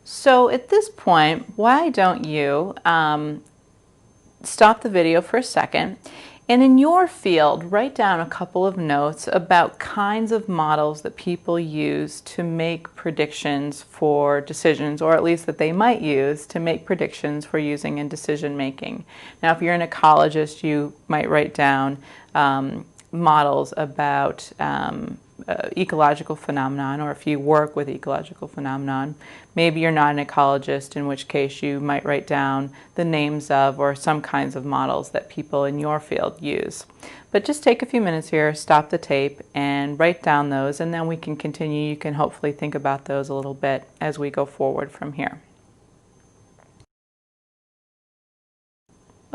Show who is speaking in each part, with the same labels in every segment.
Speaker 1: So at this point, why don't you stop the video for a second, and in your field, write down a couple of notes about kinds of models that people use to make predictions for decisions, or at least that they might use to make predictions for using in decision making. Now, if you're an ecologist, you might write down models about ecological phenomenon, or if you work with ecological phenomenon. Maybe you're not an ecologist, in which case you might write down the names of or some kinds of models that people in your field use. But just take a few minutes here, stop the tape, and write down those, and then we can continue. You can hopefully think about those a little bit as we go forward from here.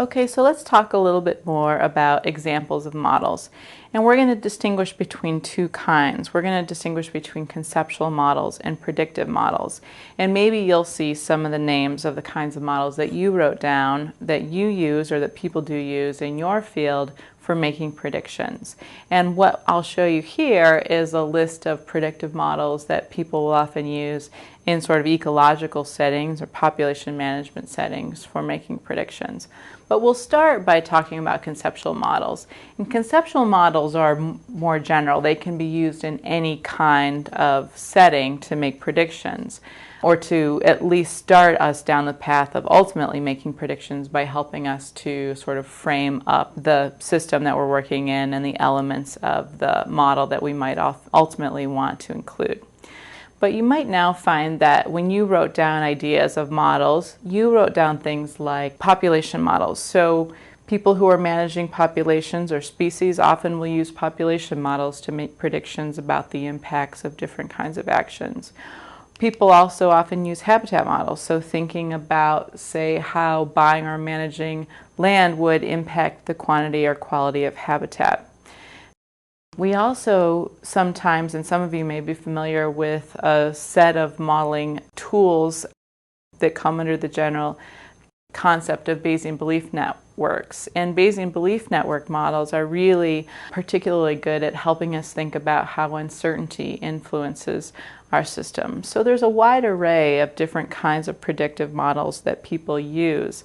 Speaker 1: Okay, so let's talk a little bit more about examples of models. And we're going to distinguish between two kinds. We're going to distinguish between conceptual models and predictive models. And maybe you'll see some of the names of the kinds of models that you wrote down that you use or that people do use in your field for making predictions. And what I'll show you here is a list of predictive models that people will often use in sort of ecological settings or population management settings for making predictions. But we'll start by talking about conceptual models. And conceptual models are more general. They can be used in any kind of setting to make predictions, or to at least start us down the path of ultimately making predictions by helping us to sort of frame up the system that we're working in and the elements of the model that we might ultimately want to include. But you might now find that when you wrote down ideas of models, you wrote down things like population models. So people who are managing populations or species often will use population models to make predictions about the impacts of different kinds of actions. People also often use habitat models, so thinking about, say, how buying or managing land would impact the quantity or quality of habitat. We also sometimes, and some of you may be familiar with a set of modeling tools that come under the general concept of Bayesian belief networks. And Bayesian belief network models are really particularly good at helping us think about how uncertainty influences our system. So there's a wide array of different kinds of predictive models that people use.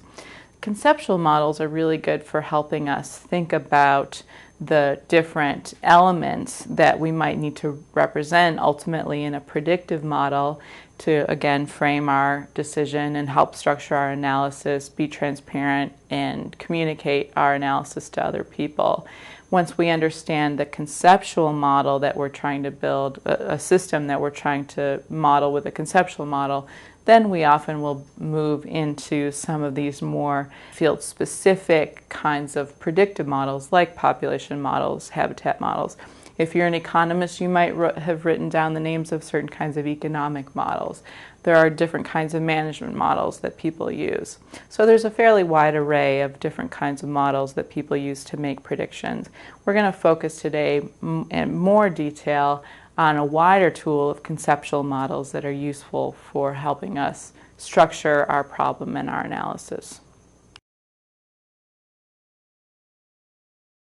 Speaker 1: Conceptual models are really good for helping us think about the different elements that we might need to represent ultimately in a predictive model to, again, frame our decision and help structure our analysis, be transparent, and communicate our analysis to other people. Once we understand the conceptual model that we're trying to build, a system that we're trying to model with a conceptual model, then we often will move into some of these more field-specific kinds of predictive models like population models, habitat models. If you're an economist, you might have written down the names of certain kinds of economic models. There are different kinds of management models that people use. So there's a fairly wide array of different kinds of models that people use to make predictions. We're going to focus today in more detail on a wider tool of conceptual models that are useful for helping us structure our problem and our analysis.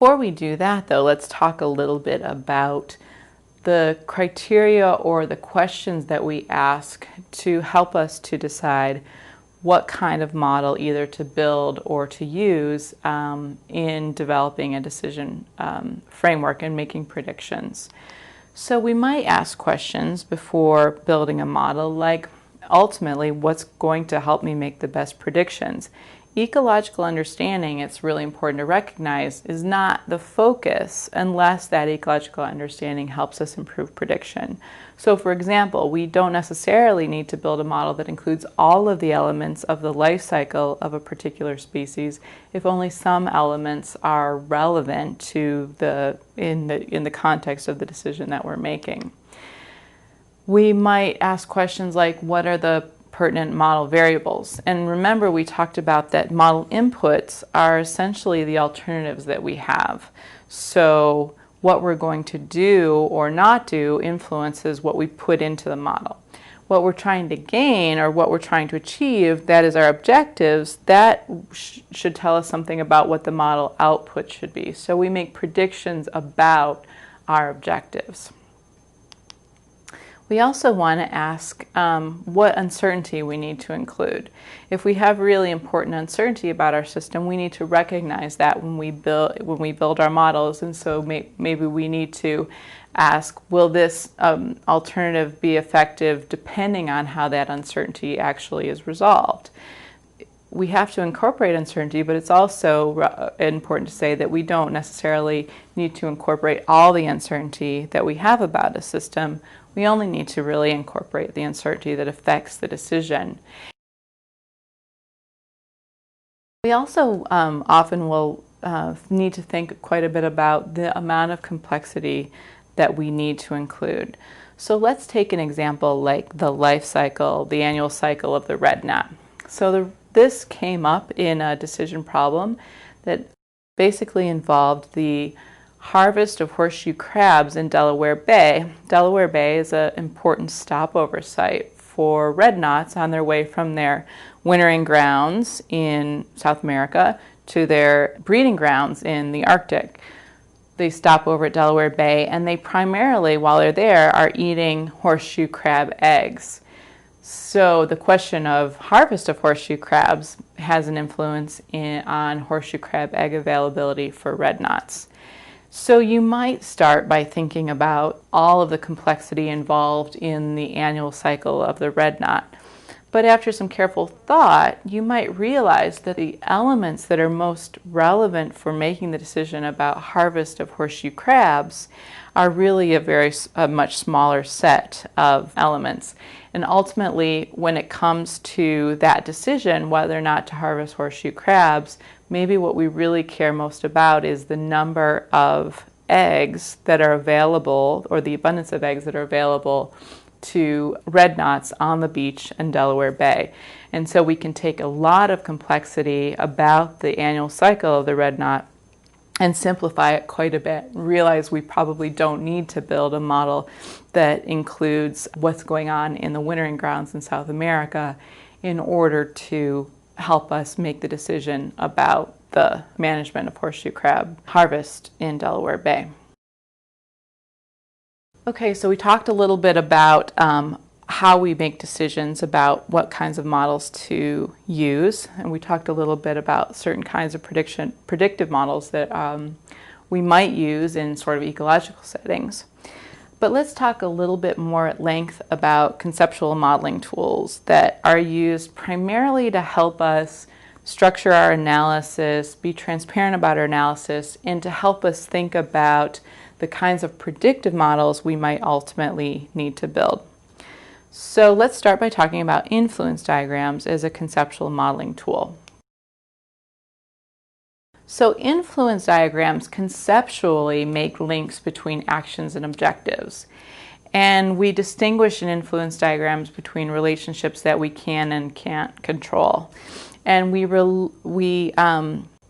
Speaker 1: Before we do that, though, let's talk a little bit about the criteria or the questions that we ask to help us to decide what kind of model either to build or to use in developing a decision framework and making predictions. So we might ask questions before building a model like, ultimately, what's going to help me make the best predictions? Ecological understanding, it's really important to recognize, is not the focus unless that ecological understanding helps us improve prediction. So for example, we don't necessarily need to build a model that includes all of the elements of the life cycle of a particular species if only some elements are relevant to in the context of the decision that we're making. We might ask questions like, what are the pertinent model variables? And remember, we talked about that model inputs are essentially the alternatives that we have. So what we're going to do or not do influences what we put into the model. What we're trying to gain or what we're trying to achieve, that is our objectives, that should tell us something about what the model output should be. So we make predictions about our objectives. We also want to ask what uncertainty we need to include. If we have really important uncertainty about our system, we need to recognize that when we build our models, and so maybe we need to ask, will this alternative be effective depending on how that uncertainty actually is resolved? We have to incorporate uncertainty, but it's also important to say that we don't necessarily need to incorporate all the uncertainty that we have about a system. We only need to really incorporate the uncertainty that affects the decision. We also often will need to think quite a bit about the amount of complexity that we need to include. So let's take an example like the life cycle, the annual cycle of the red knot. So this came up in a decision problem that basically involved the harvest of horseshoe crabs in Delaware Bay. Delaware Bay is an important stopover site for red knots on their way from their wintering grounds in South America to their breeding grounds in the Arctic. They stop over at Delaware Bay, and they primarily, while they're there, are eating horseshoe crab eggs. So the question of harvest of horseshoe crabs has an influence on horseshoe crab egg availability for red knots. So you might start by thinking about all of the complexity involved in the annual cycle of the red knot. But after some careful thought, you might realize that the elements that are most relevant for making the decision about harvest of horseshoe crabs are really a much smaller set of elements. And ultimately, when it comes to that decision, whether or not to harvest horseshoe crabs, maybe what we really care most about is the number of eggs that are available, or the abundance of eggs that are available to red knots on the beach in Delaware Bay. And so we can take a lot of complexity about the annual cycle of the red knot and simplify it quite a bit. Realize we probably don't need to build a model that includes what's going on in the wintering grounds in South America in order to help us make the decision about the management of horseshoe crab harvest in Delaware Bay. Okay, so we talked a little bit about how we make decisions about what kinds of models to use, and we talked a little bit about certain kinds of predictive models that we might use in sort of ecological settings. But let's talk a little bit more at length about conceptual modeling tools that are used primarily to help us structure our analysis, be transparent about our analysis, and to help us think about the kinds of predictive models we might ultimately need to build. So let's start by talking about influence diagrams as a conceptual modeling tool. So influence diagrams conceptually make links between actions and objectives. And we distinguish in influence diagrams between relationships that we can and can't control. And we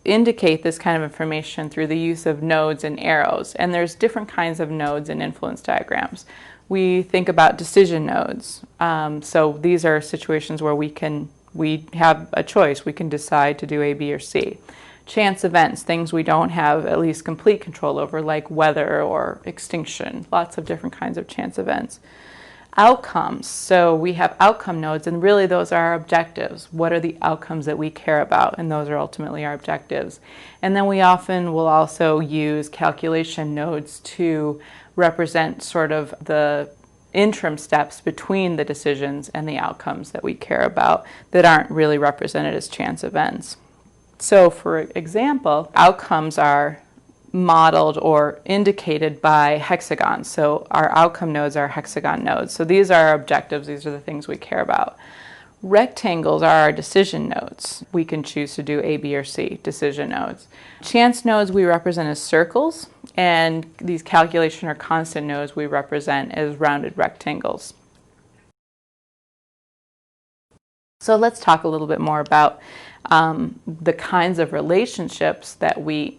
Speaker 1: indicate this kind of information through the use of nodes and arrows. And there's different kinds of nodes in influence diagrams. We think about decision nodes. So these are situations where we have a choice. We can decide to do A, B, or C. Chance events, things we don't have at least complete control over, like weather or extinction. Lots of different kinds of chance events. Outcomes, so we have outcome nodes, and really those are our objectives. What are the outcomes that we care about? And those are ultimately our objectives. And then we often will also use calculation nodes to represent sort of the interim steps between the decisions and the outcomes that we care about that aren't really represented as chance events. So for example, outcomes are modeled or indicated by hexagons. So our outcome nodes are hexagon nodes. So these are our objectives. These are the things we care about. Rectangles are our decision nodes. We can choose to do A, B, or C, decision nodes. Chance nodes we represent as circles, and these calculation or constant nodes we represent as rounded rectangles. So let's talk a little bit more about the kinds of relationships that we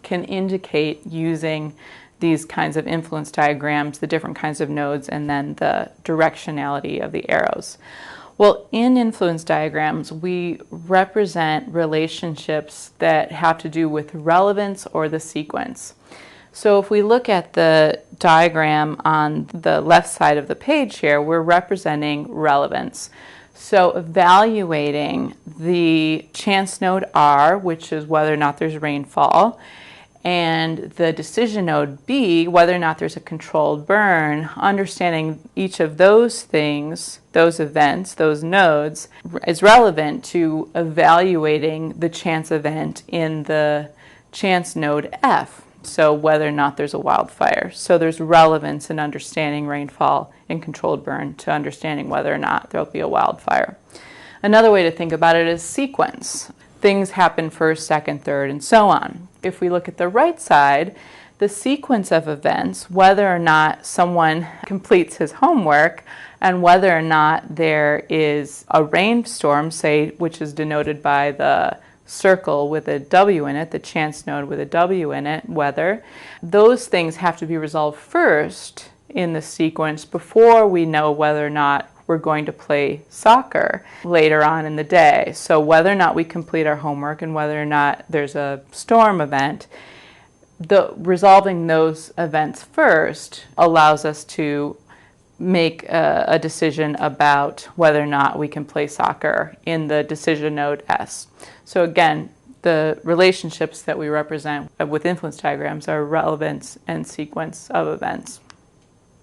Speaker 1: can indicate using these kinds of influence diagrams, the different kinds of nodes, and then the directionality of the arrows. Well, in influence diagrams, we represent relationships that have to do with relevance or the sequence. So if we look at the diagram on the left side of the page here, we're representing relevance. So evaluating the chance node R, which is whether or not there's rainfall, and the decision node B, whether or not there's a controlled burn, understanding each of those things, those events, those nodes, is relevant to evaluating the chance event in the chance node F. So whether or not there's a wildfire. So there's relevance in understanding rainfall and controlled burn to understanding whether or not there'll be a wildfire. Another way to think about it is sequence. Things happen first, second, third, and so on. If we look at the right side, the sequence of events, whether or not someone completes his homework, and whether or not there is a rainstorm, say, which is denoted by the circle with a W in it, the chance node with a W in it, weather, those things have to be resolved first in the sequence before we know whether or not we're going to play soccer later on in the day. So whether or not we complete our homework and whether or not there's a storm event, resolving those events first allows us to make a decision about whether or not we can play soccer in the decision node S. So again, the relationships that we represent with influence diagrams are relevance and sequence of events.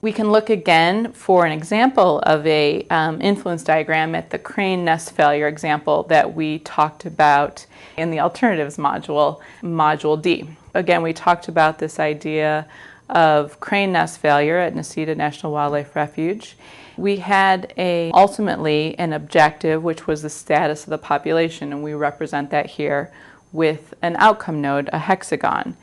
Speaker 1: We can look again for an example of a influence diagram at the crane nest failure example that we talked about in the alternatives module, Module D. Again, we talked about this idea of crane nest failure at Necedah National Wildlife Refuge. We had ultimately an objective, which was the status of the population, and we represent that here with an outcome node, a hexagon.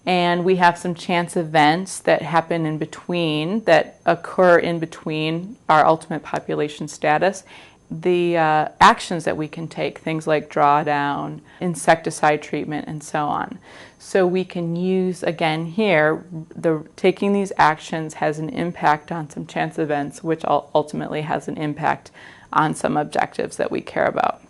Speaker 1: And we have some chance events that happen in between, that occur in between our ultimate population status. The actions that we can take, things like drawdown, insecticide treatment, and so on. So we can use, again here, taking these actions has an impact on some chance events, which ultimately has an impact on some objectives that we care about.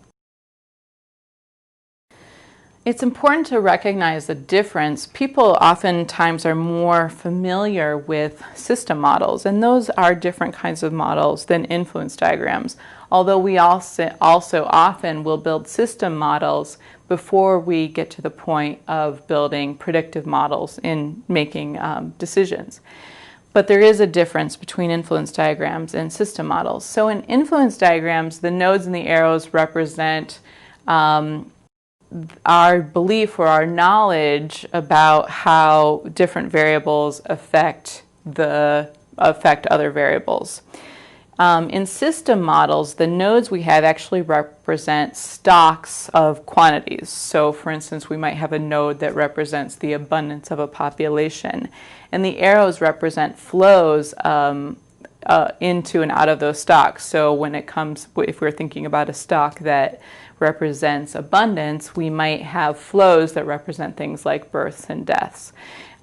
Speaker 1: It's important to recognize the difference. People oftentimes are more familiar with system models, and those are different kinds of models than influence diagrams. Although we also often will build system models before we get to the point of building predictive models in making decisions. But there is a difference between influence diagrams and system models. So in influence diagrams, the nodes and the arrows represent our belief or our knowledge about how different variables affect other variables. In system models, the nodes we have actually represent stocks of quantities. So for instance, we might have a node that represents the abundance of a population, and the arrows represent flows into and out of those stocks. So when it comes, if we're thinking about a stock that represents abundance, we might have flows that represent things like births and deaths.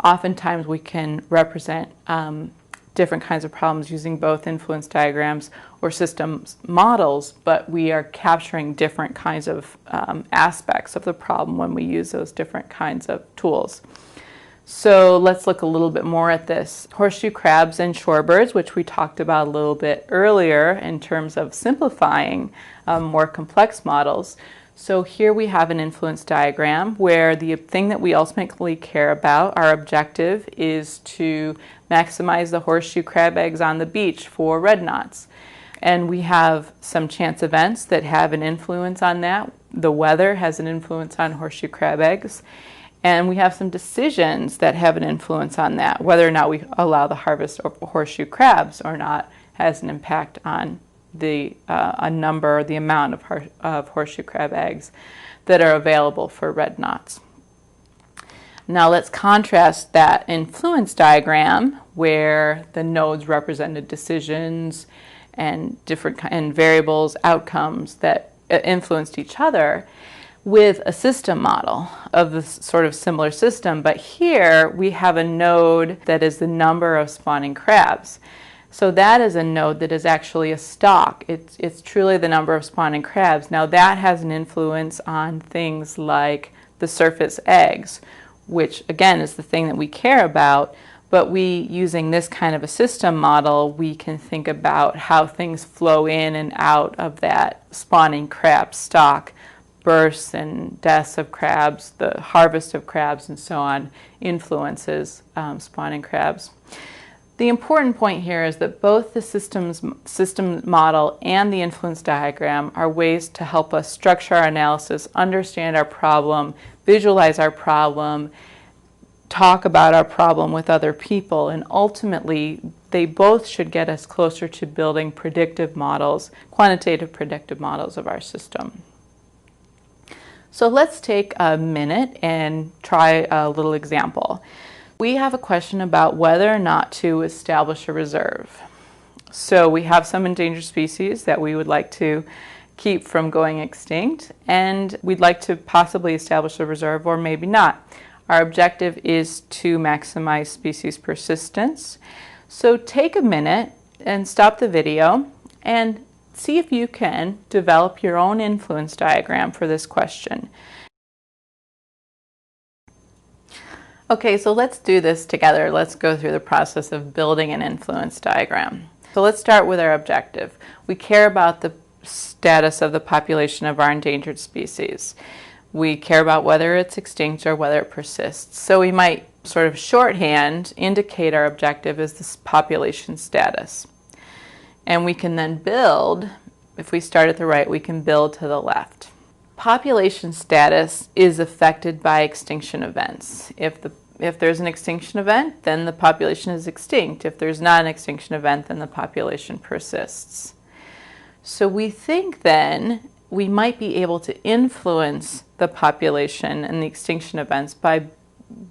Speaker 1: Oftentimes we can represent different kinds of problems using both influence diagrams or systems models, but we are capturing different kinds of aspects of the problem when we use those different kinds of tools. So let's look a little bit more at this. Horseshoe crabs and shorebirds, which we talked about a little bit earlier in terms of simplifying more complex models. So here we have an influence diagram where the thing that we ultimately care about, our objective, is to maximize the horseshoe crab eggs on the beach for red knots. And we have some chance events that have an influence on that. The weather has an influence on horseshoe crab eggs. And we have some decisions that have an influence on that. Whether or not we allow the harvest of horseshoe crabs or not has an impact on the amount of horseshoe crab eggs that are available for red knots. Now let's contrast that influence diagram where the nodes represented decisions and different variables, outcomes that influenced each other, with a system model of this sort of similar system. But here we have a node that is the number of spawning crabs. So that is a node that is actually a stock. It's truly the number of spawning crabs. Now that has an influence on things like the surface eggs, which again is the thing that we care about. But using this kind of a system model, we can think about how things flow in and out of that spawning crab stock, births and deaths of crabs, the harvest of crabs, and so on, influences spawning crabs. The important point here is that both the system model and the influence diagram are ways to help us structure our analysis, understand our problem, visualize our problem, talk about our problem with other people, and ultimately they both should get us closer to building predictive models, quantitative predictive models of our system. So let's take a minute and try a little example. We have a question about whether or not to establish a reserve. So we have some endangered species that we would like to keep from going extinct, and we'd like to possibly establish a reserve or maybe not. Our objective is to maximize species persistence. So take a minute and stop the video and see if you can develop your own influence diagram for this question. Okay, so let's do this together. Let's go through the process of building an influence diagram. So let's start with our objective. We care about the status of the population of our endangered species. We care about whether it's extinct or whether it persists. So we might sort of shorthand indicate our objective as this population status. And we can then build, if we start at the right, we can build to the left. Population status is affected by extinction events. If there's an extinction event, then the population is extinct. If there's not an extinction event, then the population persists. So we think then we might be able to influence the population and the extinction events by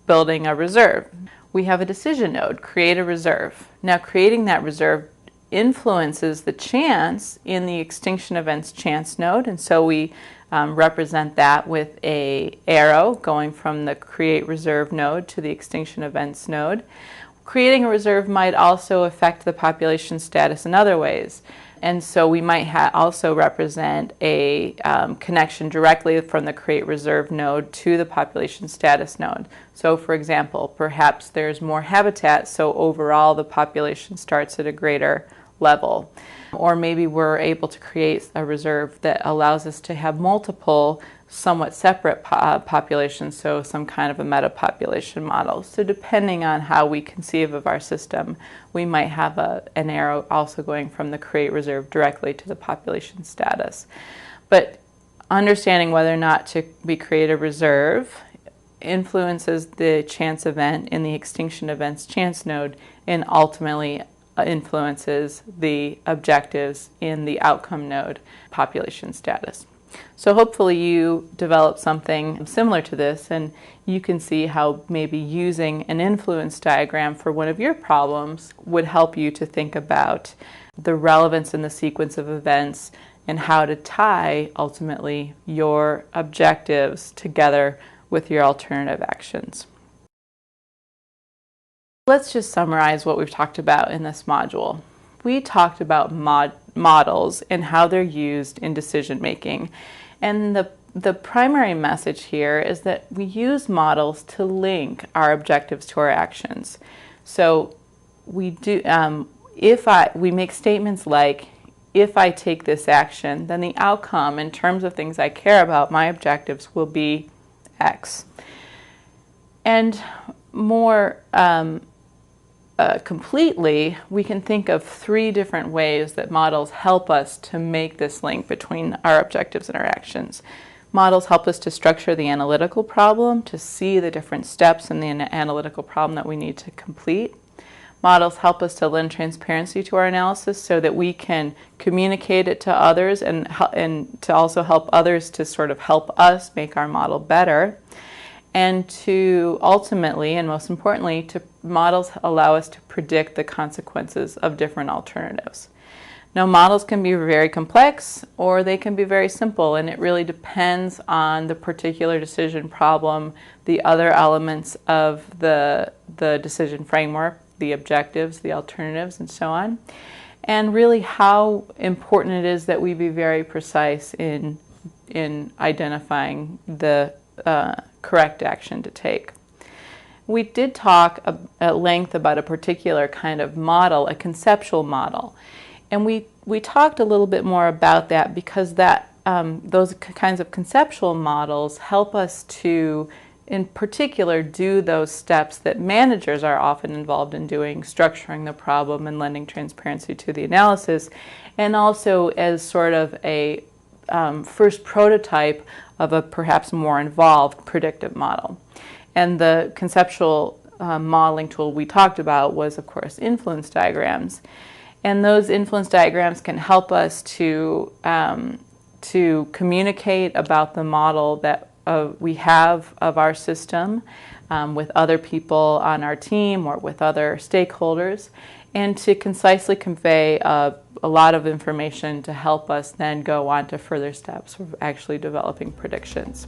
Speaker 1: building a reserve. We have a decision node, create a reserve. Now creating that reserve influences the chance in the extinction events chance node, and so we represent that with an arrow going from the create reserve node to the extinction events node. Creating a reserve might also affect the population status in other ways. And so we might also represent a connection directly from the create reserve node to the population status node. So for example, perhaps there's more habitat, so overall the population starts at a greater level. Or maybe we're able to create a reserve that allows us to have multiple somewhat separate populations, so some kind of a metapopulation model. So depending on how we conceive of our system, we might have an arrow also going from the create reserve directly to the population status. But understanding whether or not we create a reserve influences the chance event in the extinction events chance node, and ultimately influences the objectives in the outcome node population status. So hopefully you develop something similar to this, and you can see how maybe using an influence diagram for one of your problems would help you to think about the relevance in the sequence of events and how to tie ultimately your objectives together with your alternative actions. Let's just summarize what we've talked about in this module. We talked about models and how they're used in decision making. And the primary message here is that we use models to link our objectives to our actions. So we do, we make statements like, if I take this action, then the outcome in terms of things I care about, my objectives will be X. And more completely, we can think of 3 different ways that models help us to make this link between our objectives and our actions. Models help us to structure the analytical problem, to see the different steps in the analytical problem that we need to complete. Models help us to lend transparency to our analysis so that we can communicate it to others and to also help others to sort of help us make our model better. And to ultimately, and most importantly, models allow us to predict the consequences of different alternatives. Now, models can be very complex or they can be very simple, and it really depends on the particular decision problem, the other elements of the decision framework, the objectives, the alternatives, and so on, and really how important it is that we be very precise in identifying the correct action to take. We did talk at length about a particular kind of model, a conceptual model. And we talked a little bit more about that because those kinds of conceptual models help us to, in particular, do those steps that managers are often involved in doing, structuring the problem and lending transparency to the analysis, and also as sort of a first prototype of a perhaps more involved predictive model. And the conceptual modeling tool we talked about was, of course, influence diagrams. And those influence diagrams can help us to communicate about the model that we have of our system with other people on our team or with other stakeholders, and to concisely convey a lot of information to help us then go on to further steps of actually developing predictions.